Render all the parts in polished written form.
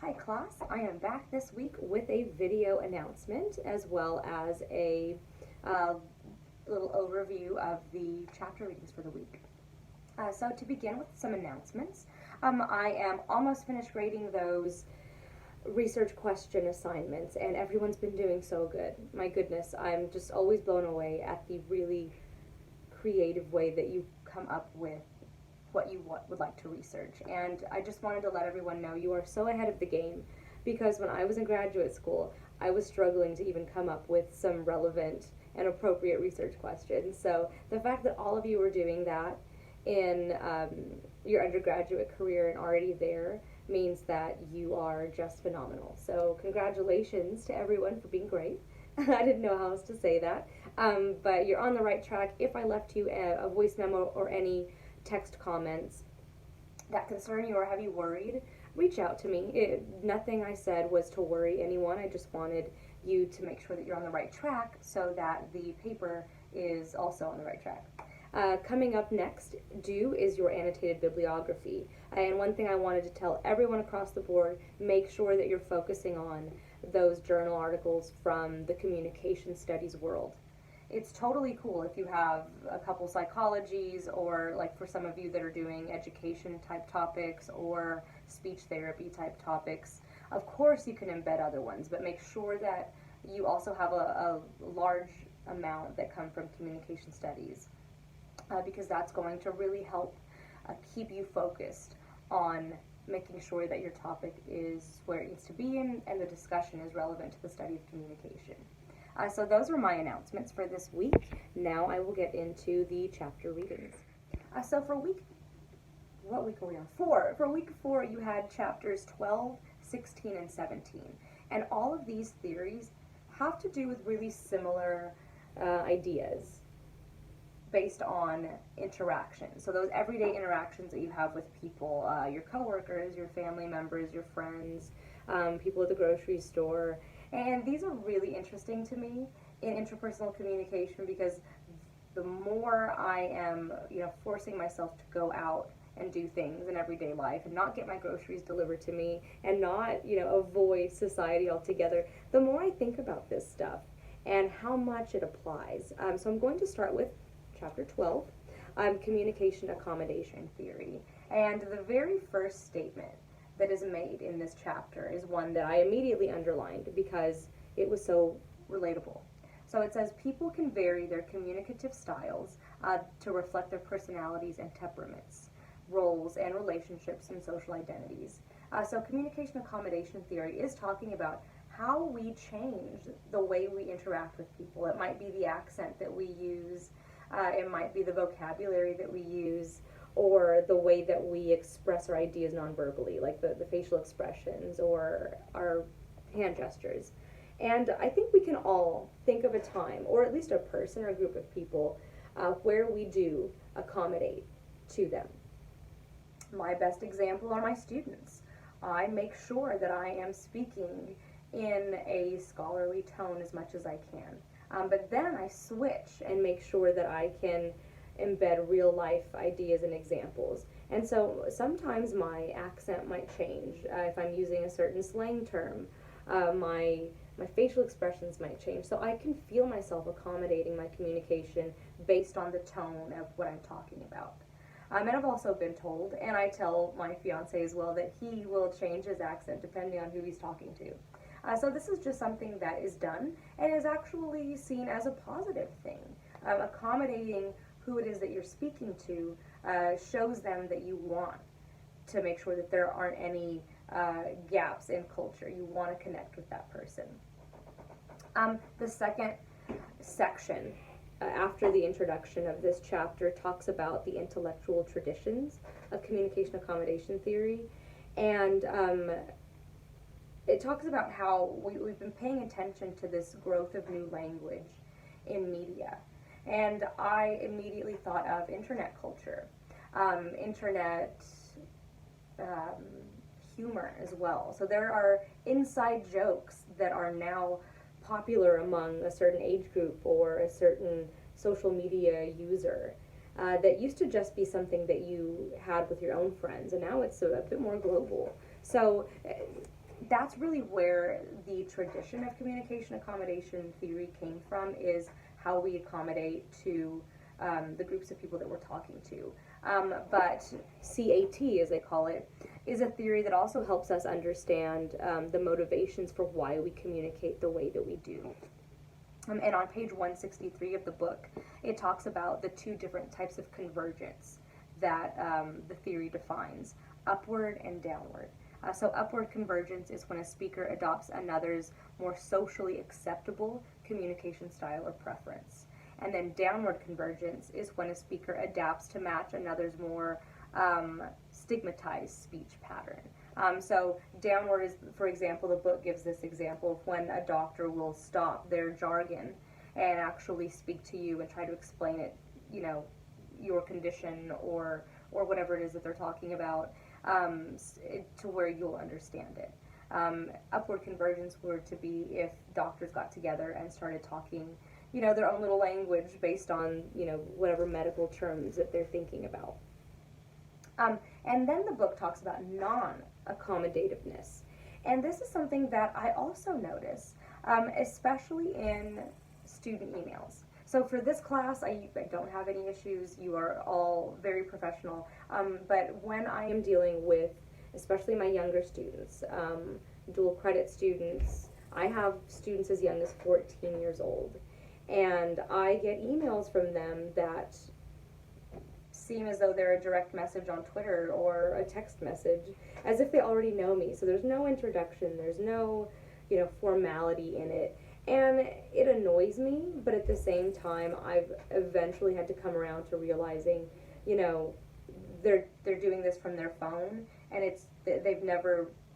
Hi class, I am back this week with a video announcement as well as a uh, little overview of the chapter readings for the week. So to begin with some announcements, I am almost finished grading those research question assignments and everyone's been doing so good. My goodness, I'm just always blown away at the really creative way that you come up with what you would like to research. And I just wanted to let everyone know you are so ahead of the game because when I was in graduate school, I was struggling to even come up with some relevant and appropriate research questions. So the fact that all of you are doing that in your undergraduate career and already there means that you are just phenomenal. So congratulations to everyone for being great. I didn't know how else to say that. But you're on the right track. If I left you a voice memo or any text comments that concern you or have you worried, reach out to me. Nothing I said was to worry anyone. I just wanted you to make sure that you're on the right track so that the paper is also on the right track. Coming up next due is your annotated bibliography. And one thing I wanted to tell everyone across the board, make sure that you're focusing on those journal articles from the communication studies world. It's totally cool if you have a couple psychologies or like for some of you that are doing education type topics or speech therapy type topics. Of course you can embed other ones, but make sure that you also have a large amount that come from communication studies because that's going to really help keep you focused on making sure that your topic is where it needs to be and the discussion is relevant to the study of communication. So those were my announcements for this week. Now I will get into the chapter readings. So for what week are we on? 4. For week 4 you had chapters 12, 16, and 17. And all of these theories have to do with really similar ideas based on interaction. So those everyday interactions that you have with people, your coworkers, your family members, your friends, people at the grocery store. And these are really interesting to me in interpersonal communication because the more I am, forcing myself to go out and do things in everyday life and not get my groceries delivered to me and not, avoid society altogether, the more I think about this stuff and how much it applies. So I'm going to start with chapter 12, communication accommodation theory. And the very first statement that is made in this chapter is one that I immediately underlined because it was so relatable. So it says, people can vary their communicative styles to reflect their personalities and temperaments, roles and relationships and social identities. So communication accommodation theory is talking about how we change the way we interact with people. It might be the accent that we use, it might be the vocabulary that we use, or the way that we express our ideas non-verbally, like the facial expressions or our hand gestures. And I think we can all think of a time, or at least a person or a group of people, where we do accommodate to them. My best example are my students. I make sure that I am speaking in a scholarly tone as much as I can. But then I switch and make sure that I can embed real life ideas and examples. And so sometimes my accent might change if I'm using a certain slang term. My facial expressions might change. So I can feel myself accommodating my communication based on the tone of what I'm talking about. And I've also been told, and I tell my fiance as well, that he will change his accent depending on who he's talking to. So this is just something that is done and is actually seen as a positive thing. Accommodating who it is that you're speaking to shows them that you want to make sure that there aren't any gaps in culture. You want to connect with that person. The second section after the introduction of this chapter talks about the intellectual traditions of communication accommodation theory, and it talks about how we've been paying attention to this growth of new language in media. And I immediately thought of internet culture, internet humor as well. So there are inside jokes that are now popular among a certain age group or a certain social media user that used to just be something that you had with your own friends, and now it's a bit more global. So that's really where the tradition of communication accommodation theory came from, is how we accommodate to the groups of people that we're talking to. But CAT, as they call it, is a theory that also helps us understand the motivations for why we communicate the way that we do. And on page 163 of the book, it talks about the two different types of convergence that the theory defines: upward and downward. So upward convergence is when a speaker adopts another's more socially acceptable communication style or preference. And then downward convergence is when a speaker adapts to match another's more stigmatized speech pattern. So downward is, for example, the book gives this example of when a doctor will stop their jargon and actually speak to you and try to explain it, your condition or whatever it is that they're talking about, to where you'll understand it. Upward convergence were to be if doctors got together and started talking, their own little language based on, whatever medical terms that they're thinking about. And then the book talks about non-accommodativeness. And this is something that I also notice, especially in student emails. So for this class, I don't have any issues. You are all very professional. But when I am dealing with, especially my younger students, dual credit students, I have students as young as 14 years old. And I get emails from them that seem as though they're a direct message on Twitter or a text message, as if they already know me. So there's no introduction, there's no, formality in it. And it annoys me, but at the same time, I've eventually had to come around to realizing, they're doing this from their phone, and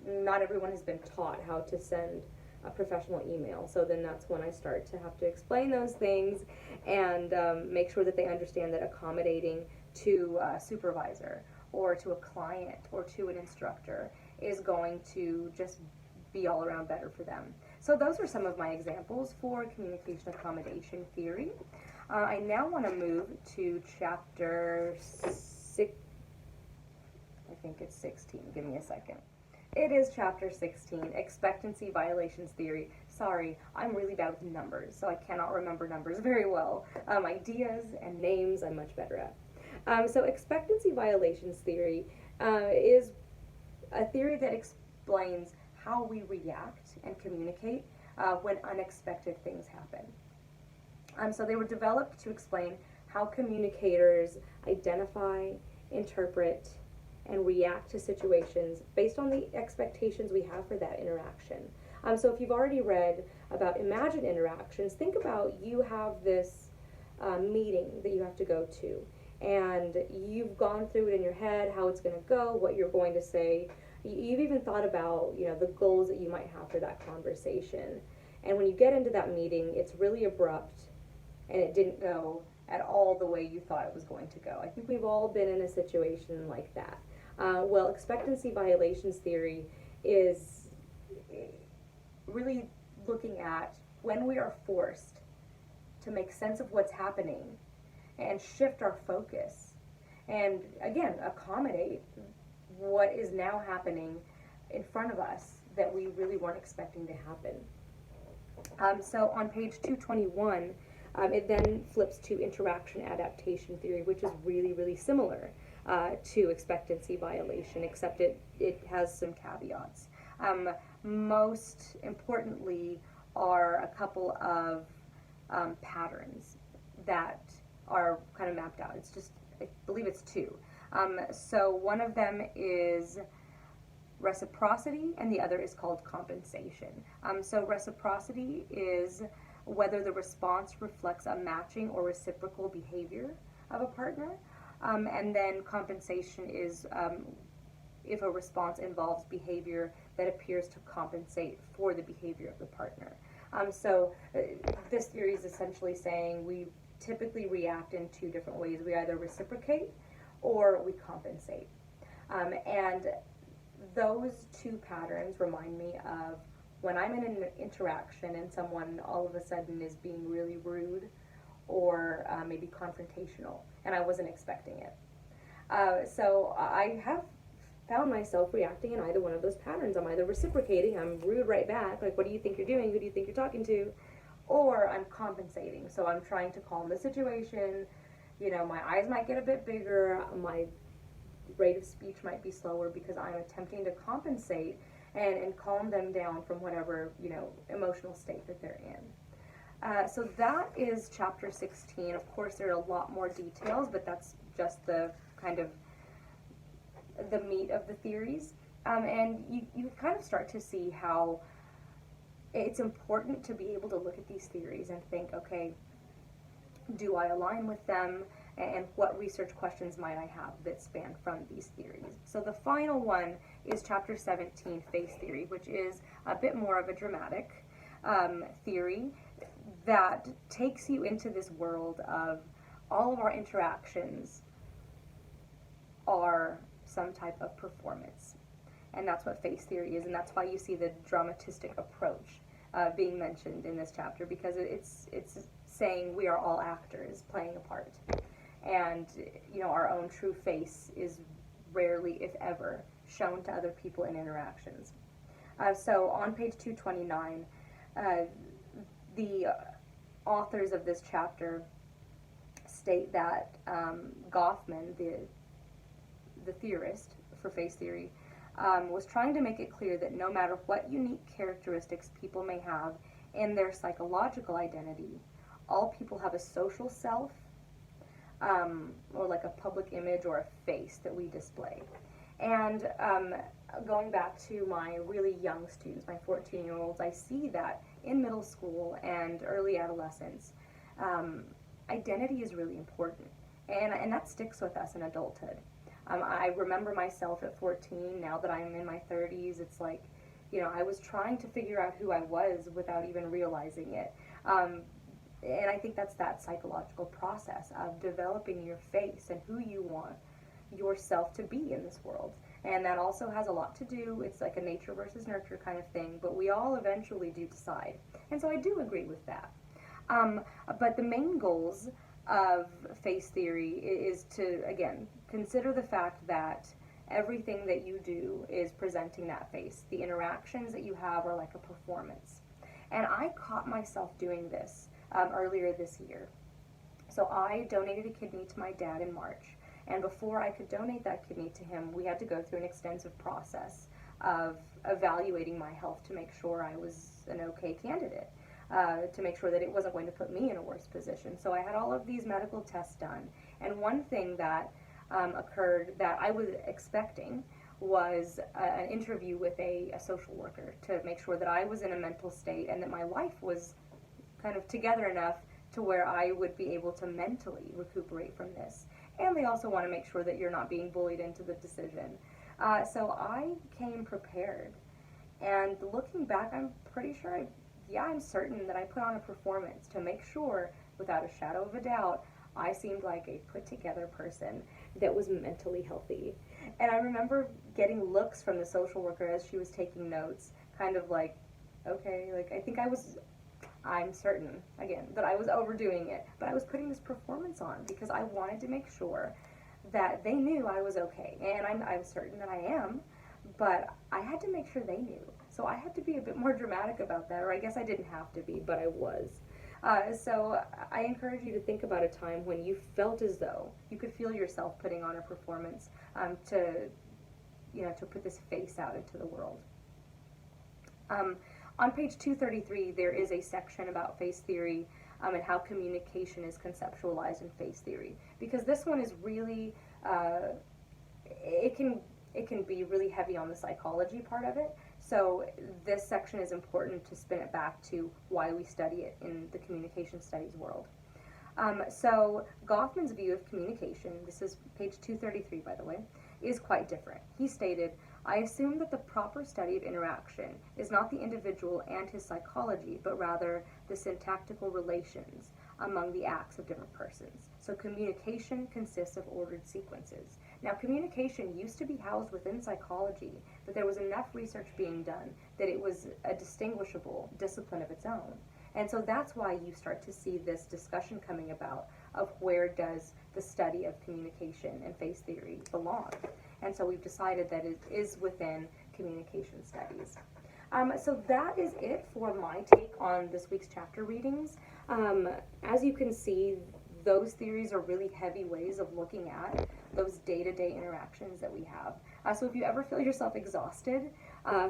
not everyone has been taught how to send a professional email. So then that's when I start to have to explain those things and make sure that they understand that accommodating to a supervisor or to a client or to an instructor is going to just be all around better for them. So those are some of my examples for communication accommodation theory. I now want to move to chapter 6. I think it's 16. Give me a second. It is chapter 16, expectancy violations theory. Sorry, I'm really bad with numbers, so I cannot remember numbers very well. Ideas and names I'm much better at. So expectancy violations theory is a theory that explains how we react and communicate when unexpected things happen. So they were developed to explain how communicators identify, interpret, and react to situations based on the expectations we have for that interaction. So if you've already read about imagined interactions, think about you have this meeting that you have to go to, and you've gone through it in your head, how it's going to go, what you're going to say. You've even thought about, the goals that you might have for that conversation. And when you get into that meeting, it's really abrupt, and it didn't go at all the way you thought it was going to go. I think we've all been in a situation like that. Well, expectancy violations theory is really looking at when we are forced to make sense of what's happening and shift our focus and, again, accommodate what is now happening in front of us that we really weren't expecting to happen. So on page 221, it then flips to interaction adaptation theory, which is really, really similar to expectancy violation, except it has some caveats. Most importantly are a couple of patterns that are kind of mapped out. It's just, I believe it's two. So one of them is reciprocity, and the other is called compensation. So reciprocity is whether the response reflects a matching or reciprocal behavior of a partner. And then compensation is if a response involves behavior that appears to compensate for the behavior of the partner. So this theory is essentially saying we typically react in two different ways. We either reciprocate or we compensate. And those two patterns remind me of when I'm in an interaction and someone all of a sudden is being really rude or maybe confrontational, and I wasn't expecting it. So I have found myself reacting in either one of those patterns. I'm either reciprocating, I'm rude right back, like, what do you think you're doing? Who do you think you're talking to? Or I'm compensating. So I'm trying to calm the situation. You know, my eyes might get a bit bigger, my rate of speech might be slower because I'm attempting to compensate and calm them down from whatever, you know, emotional state that they're in. So that is chapter 16. Of course, there are a lot more details, but that's just the kind of the meat of the theories. And you kind of start to see how it's important to be able to look at these theories and think, okay, do I align with them? And what research questions might I have that span from these theories? So the final one is chapter 17, face theory, which is a bit more of a dramatic theory that takes you into this world of all of our interactions are some type of performance. And that's what face theory is, and that's why you see the dramatistic approach being mentioned in this chapter, because it's saying we are all actors playing a part. And, you know, our own true face is rarely, if ever, shown to other people in interactions. So on page 229, the authors of this chapter state that Goffman, the theorist for face theory, was trying to make it clear that no matter what unique characteristics people may have in their psychological identity, all people have a social self, or like a public image or a face that we display. And going back to my really young students, my 14-year-olds, I see that in middle school and early adolescence, identity is really important. And that sticks with us in adulthood. I remember myself at 14, now that I'm in my 30s, it's like, you know, I was trying to figure out who I was without even realizing it. And I think that's that psychological process of developing your face and who you want yourself to be in this world. And that also has a lot to do, it's like a nature versus nurture kind of thing, but we all eventually do decide. And so I do agree with that. But the main goals of face theory is to, again, consider the fact that everything that you do is presenting that face. The interactions that you have are like a performance. And I caught myself doing this earlier this year. So I donated a kidney to my dad in March, and before I could donate that kidney to him, we had to go through an extensive process of evaluating my health to make sure I was an okay candidate, to make sure that it wasn't going to put me in a worse position. So I had all of these medical tests done, and one thing that occurred that I was expecting was an interview with a social worker to make sure that I was in a mental state and that my life was kind of together enough to where I would be able to mentally recuperate from this. And they also want to make sure that you're not being bullied into the decision. So I came prepared. And looking back, I'm pretty sure, I'm certain that I put on a performance to make sure, without a shadow of a doubt, I seemed like a put-together person that was mentally healthy. And I remember getting looks from the social worker as she was taking notes, kind of like, okay, like I'm certain, again, that I was overdoing it, but I was putting this performance on because I wanted to make sure that they knew I was okay. And I'm certain that I am, but I had to make sure they knew. So I had to be a bit more dramatic about that, or I guess I didn't have to be, but I was. So I encourage you to think about a time when you felt as though you could feel yourself putting on a performance to put this face out into the world. On page 233, there is a section about face theory and how communication is conceptualized in face theory. Because this one is really, it can be really heavy on the psychology part of it. So this section is important to spin it back to why we study it in the communication studies world. So Goffman's view of communication, this is page 233 by the way, is quite different. He stated, I assume that the proper study of interaction is not the individual and his psychology, but rather the syntactical relations among the acts of different persons. So communication consists of ordered sequences. Now communication used to be housed within psychology, but there was enough research being done that it was a distinguishable discipline of its own. And so that's why you start to see this discussion coming about of where does the study of communication and face theory belong. and so we've decided that it is within communication studies. So that is it for my take on this week's chapter readings. As you can see, those theories are really heavy ways of looking at those day-to-day interactions that we have. So if you ever feel yourself exhausted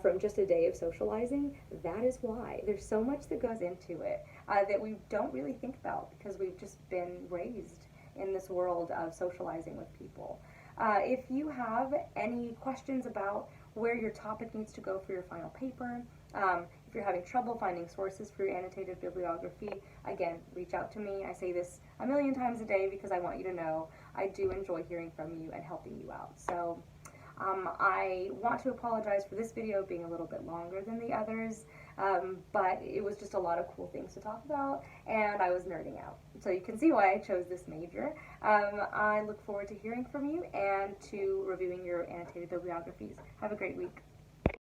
from just a day of socializing, that is why. There's so much that goes into it that we don't really think about because we've just been raised in this world of socializing with people. If you have any questions about where your topic needs to go for your final paper, if you're having trouble finding sources for your annotated bibliography, again, reach out to me. I say this a million times a day because I want you to know I do enjoy hearing from you and helping you out. So I want to apologize for this video being a little bit longer than the others, but it was just a lot of cool things to talk about, and I was nerding out. So you can see why I chose this major. I look forward to hearing from you and to reviewing your annotated bibliographies. Have a great week.